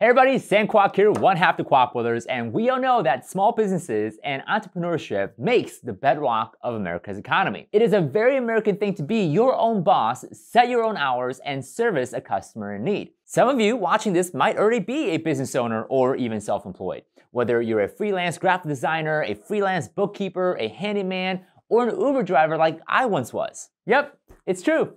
Hey everybody, Sam Kwak here, one half the Kwak brothers, and we all know that small businesses and entrepreneurship makes the bedrock of America's economy. It is a very American thing to be your own boss, set your own hours, and service a customer in need. Some of you watching this might already be a business owner or even self-employed. Whether you're a freelance graphic designer, a freelance bookkeeper, a handyman, or an Uber driver like I once was. Yep, it's true.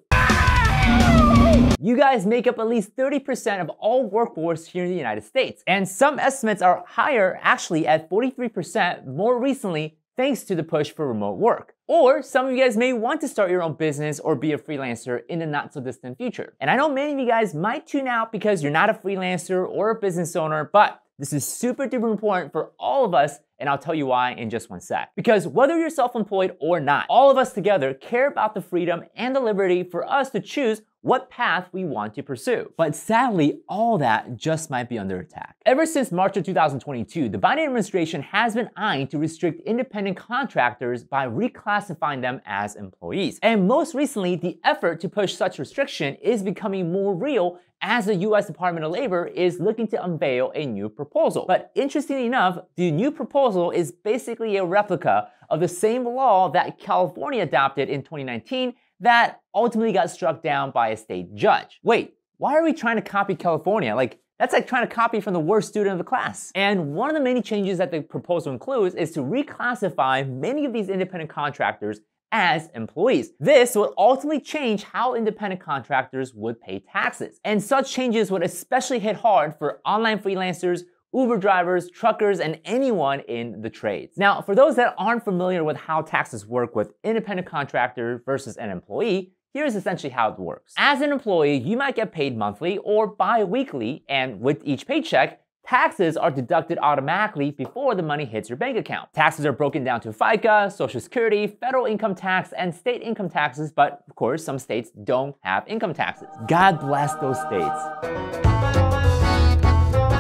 You guys make up at least 30% of all workforce here in the United States. And some estimates are higher, actually at 43% more recently, thanks to the push for remote work. Or some of you guys may want to start your own business or be a freelancer in the not so distant future. And I know many of you guys might tune out because you're not a freelancer or a business owner, but this is super duper important for all of us, and I'll tell you why in just one sec. Because whether you're self-employed or not, all of us together care about the freedom and the liberty for us to choose what path we want to pursue. But sadly, all that just might be under attack. Ever since March of 2022, the Biden administration has been eyeing to restrict independent contractors by reclassifying them as employees. And most recently, the effort to push such restriction is becoming more real as the US Department of Labor is looking to unveil a new proposal. But interestingly enough, the new proposal is basically a replica of the same law that California adopted in 2019 that ultimately got struck down by a state judge. Wait, why are we trying to copy California? That's like trying to copy from the worst student of the class. And one of the many changes that the proposal includes is to reclassify many of these independent contractors as employees. This would ultimately change how independent contractors would pay taxes. And such changes would especially hit hard for online freelancers, Uber drivers, truckers, and anyone in the trades. Now, for those that aren't familiar with how taxes work with independent contractor versus an employee, here's essentially how it works. As an employee, you might get paid monthly or bi-weekly, and with each paycheck, taxes are deducted automatically before the money hits your bank account. Taxes are broken down to FICA, Social Security, federal income tax, and state income taxes, but of course, some states don't have income taxes. God bless those states.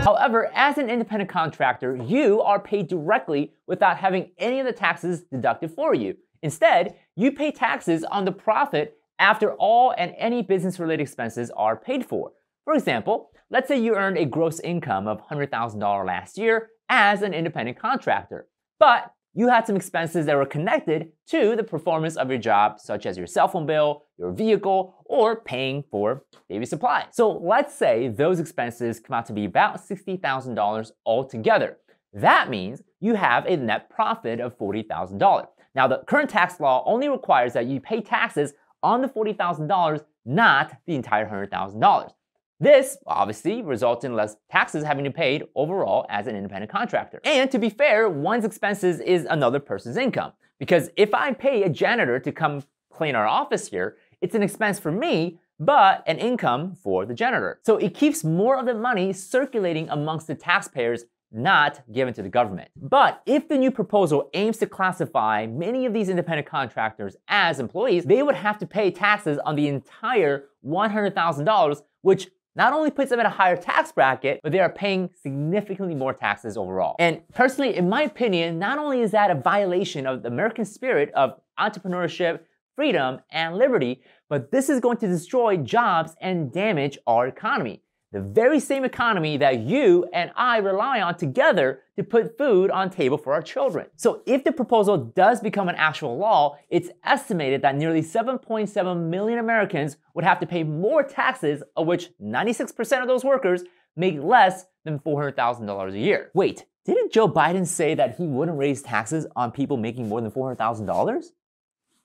However, as an independent contractor, you are paid directly without having any of the taxes deducted for you. Instead, you pay taxes on the profit after all and any business-related expenses are paid for. For example, let's say you earned a gross income of $100,000 last year as an independent contractor, but you had some expenses that were connected to the performance of your job, such as your cell phone bill, your vehicle, or paying for daily supply. So let's say those expenses come out to be about $60,000 altogether. That means you have a net profit of $40,000. Now, the current tax law only requires that you pay taxes on the $40,000, not the entire $100,000. This obviously results in less taxes having to be paid overall as an independent contractor. And to be fair, one's expenses is another person's income. Because if I pay a janitor to come clean our office here, it's an expense for me, but an income for the janitor. So it keeps more of the money circulating amongst the taxpayers, not given to the government. But if the new proposal aims to classify many of these independent contractors as employees, they would have to pay taxes on the entire $100,000, which not only puts them in a higher tax bracket, but they are paying significantly more taxes overall. And personally, in my opinion, not only is that a violation of the American spirit of entrepreneurship, freedom, and liberty, but this is going to destroy jobs and damage our economy. The very same economy that you and I rely on together to put food on the table for our children. So if the proposal does become an actual law, it's estimated that nearly 7.7 million Americans would have to pay more taxes, of which 96% of those workers make less than $400,000 a year. Wait, didn't Joe Biden say that he wouldn't raise taxes on people making more than $400,000?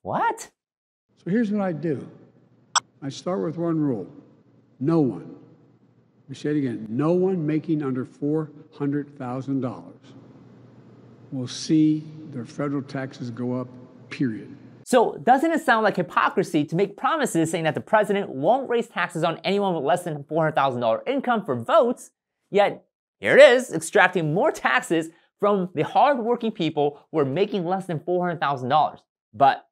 What? So here's what I do. I start with one rule. No one, we say it again, no one making under $400,000 will see their federal taxes go up, period. So doesn't it sound like hypocrisy to make promises saying that the president won't raise taxes on anyone with less than $400,000 income for votes, yet here it is, extracting more taxes from the hardworking people who are making less than $400,000. But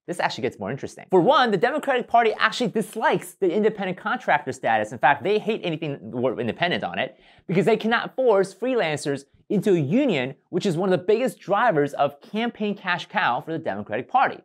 this actually gets more interesting. For one, the Democratic Party actually dislikes the independent contractor status. In fact, they hate anything independent on it because they cannot force freelancers into a union, which is one of the biggest drivers of campaign cash cow for the Democratic Party.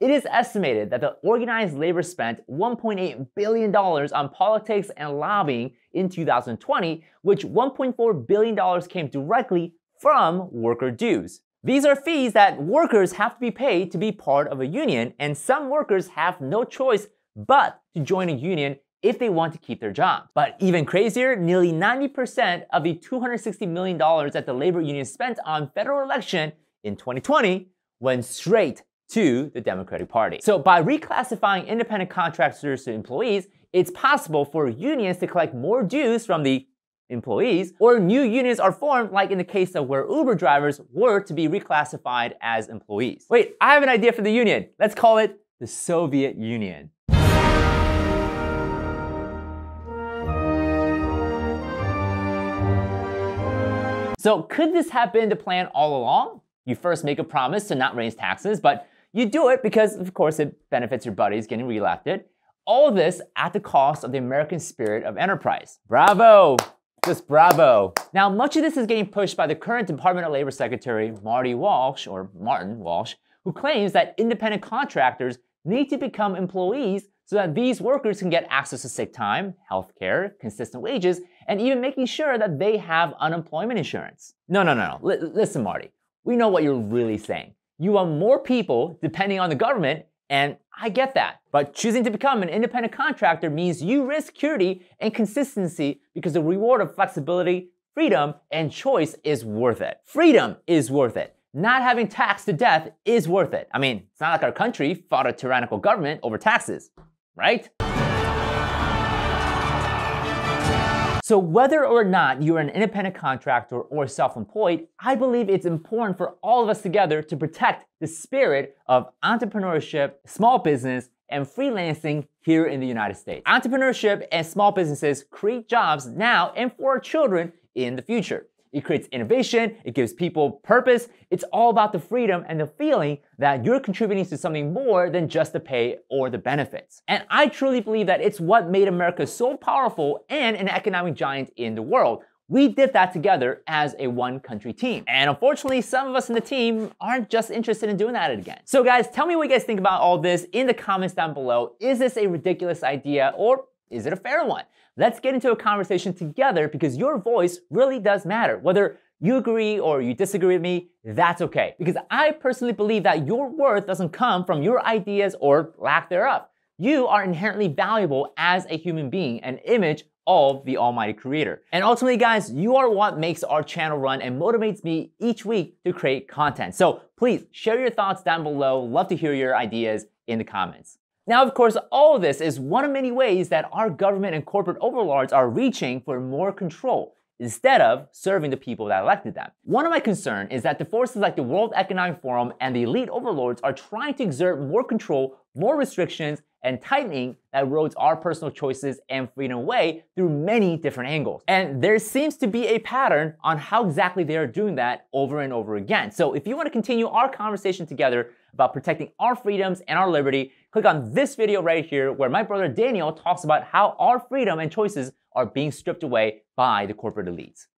It is estimated that the organized labor spent $1.8 billion on politics and lobbying in 2020, which $1.4 billion came directly from worker dues. These are fees that workers have to be paid to be part of a union, and some workers have no choice but to join a union if they want to keep their jobs. But even crazier, nearly 90% of the $260 million that the labor union spent on federal election in 2020 went straight to the Democratic Party. So by reclassifying independent contractors to employees, it's possible for unions to collect more dues from the employees, or new unions are formed, like in the case of where Uber drivers were to be reclassified as employees. Wait, I have an idea for the union. Let's call it the Soviet Union. So could this have been the plan all along? You first make a promise to not raise taxes, but you do it because, of course, it benefits your buddies getting reelected. All of this at the cost of the American spirit of enterprise. Bravo! Just bravo. Now, much of this is getting pushed by the current Department of Labor Secretary, Martin Walsh, who claims that independent contractors need to become employees so that these workers can get access to sick time, health care, consistent wages, and even making sure that they have unemployment insurance. No. Listen, Marty, we know what you're really saying. You want more people depending on the government, and I get that. But choosing to become an independent contractor means you risk security and consistency because the reward of flexibility, freedom, and choice is worth it. Freedom is worth it. Not having taxed to death is worth it. I mean, it's not like our country fought a tyrannical government over taxes, right? So whether or not you're an independent contractor or self-employed, I believe it's important for all of us together to protect the spirit of entrepreneurship, small business, and freelancing here in the United States. Entrepreneurship and small businesses create jobs now and for our children in the future. It creates innovation, it gives people purpose. It's all about the freedom and the feeling that you're contributing to something more than just the pay or the benefits. And I truly believe that it's what made America so powerful and an economic giant in the world. We did that together as a one-country team. And unfortunately, some of us in the team aren't just interested in doing that again. So guys, tell me what you guys think about all this in the comments down below. Is this a ridiculous idea or is it a fair one? Let's get into a conversation together because your voice really does matter. Whether you agree or you disagree with me, that's okay. Because I personally believe that your worth doesn't come from your ideas or lack thereof. You are inherently valuable as a human being, an image of the Almighty Creator. And ultimately, guys, you are what makes our channel run and motivates me each week to create content. So please share your thoughts down below. Love to hear your ideas in the comments. Now, of course, all of this is one of many ways that our government and corporate overlords are reaching for more control instead of serving the people that elected them. One of my concerns is that the forces like the World Economic Forum and the elite overlords are trying to exert more control, more restrictions, and tightening that erodes our personal choices and freedom away through many different angles. And there seems to be a pattern on how exactly they are doing that over and over again. So if you want to continue our conversation together about protecting our freedoms and our liberty, click on this video right here where my brother Daniel talks about how our freedom and choices are being stripped away by the corporate elites.